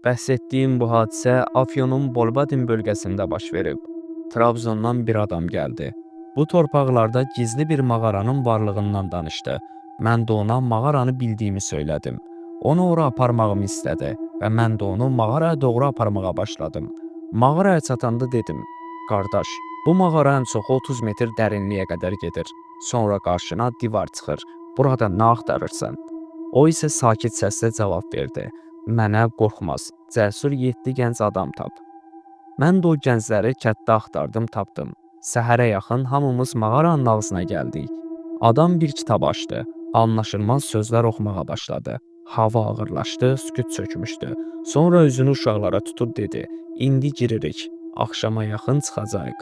Bəhs etdiyim bu hadisə Afyonun Bolbadin bölgəsində baş verib. Trabzondan bir adam gəldi. Bu torpaqlarda gizli bir mağaranın varlığından danışdı. Mən də ona mağaranı bildiyimi söylədim. Onu ora aparmağımı istədi və mən də onu mağaraya doğru aparmağa başladım. Mağaraya çatanda dedim, qardaş, bu mağara ən çoxu 30 metr dərinliyə qədər gedir. Sonra qarşına divar çıxır. Burada nə axtarırsan? O isə sakit səslə cavab verdi. Mənə qorxmaz, cəsur 7 gənc adam tap. Mən də o gəncləri kənddə axtardım, tapdım. Səhərə yaxın hamımız mağaranın ağzına gəldik. Adam bir kitab açdı, anlaşılmaz sözlər oxumağa başladı. Hava ağırlaşdı, sükut çökmüşdü. Sonra üzünü uşaqlara tutub dedi, indi giririk, axşama yaxın çıxacağıq.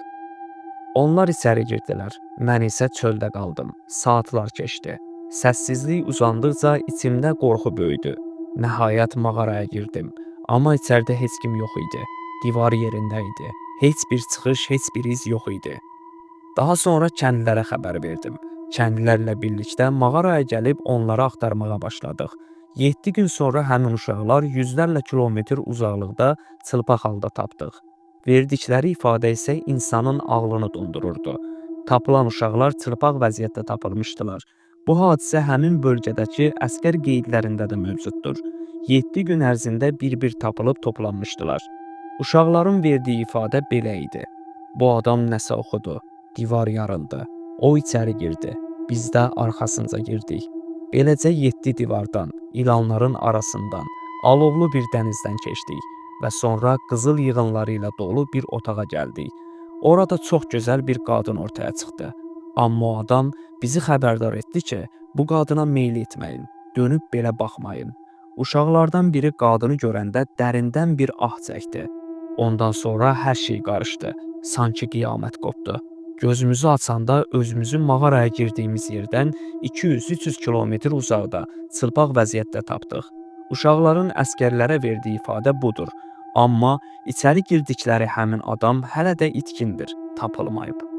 Onlar içəri girdilər, mən isə çöldə qaldım. Saatlar keçdi. Səssizlik uzandıqca içimdə qorxu böyüdü. Nəhayət mağaraya girdim, amma içəridə heç kim yox idi. Divar yerində idi. Heç bir çıxış, heç bir iz yox idi. Daha sonra kəndlilərə xəbər verdim. Kəndlilərlə birlikdə mağaraya gəlib onları axtarmağa başladıq. 7 gün sonra həmin uşaqlar yüzlərlə kilometr uzaqlıqda çılpaq halda tapdıq. Verdikləri ifadə isə insanın ağlını dondururdu. Tapılan uşaqlar çılpaq vəziyyətdə tapılmışdılar. Bu hadisə həmin bölgədəki əskər qeydlərində də mövcuddur. 7 gün ərzində bir-bir tapılıb toplanmışdılar. Uşaqların verdiyi ifadə belə idi. Bu adam nəsə oxudu. Divar yarıldı. O içəri girdi. Biz də arxasınca girdik. Beləcə 7 divardan, ilanların arasından, alovlu bir dənizdən keçdik və sonra qızıl yığınları ilə dolu bir otağa gəldik. Orada çox gözəl bir qadın ortaya çıxdı. Amma o adam bizi xəbərdar etdi ki, bu qadına meyl etməyin, dönüb belə baxmayın. Uşaqlardan biri qadını görəndə dərindən bir ah çəkdi. Ondan sonra hər şey qarışdı. Sanki qiyamət qopdu. Gözümüzü açanda özümüzü mağaraya girdiyimiz yerdən 200-300 kilometr uzaqda, çılpaq vəziyyətdə tapdıq. Uşaqların əskərlərə verdiyi ifadə budur. Amma içəri girdikləri həmin adam hələ də itkindir, tapılmayıb.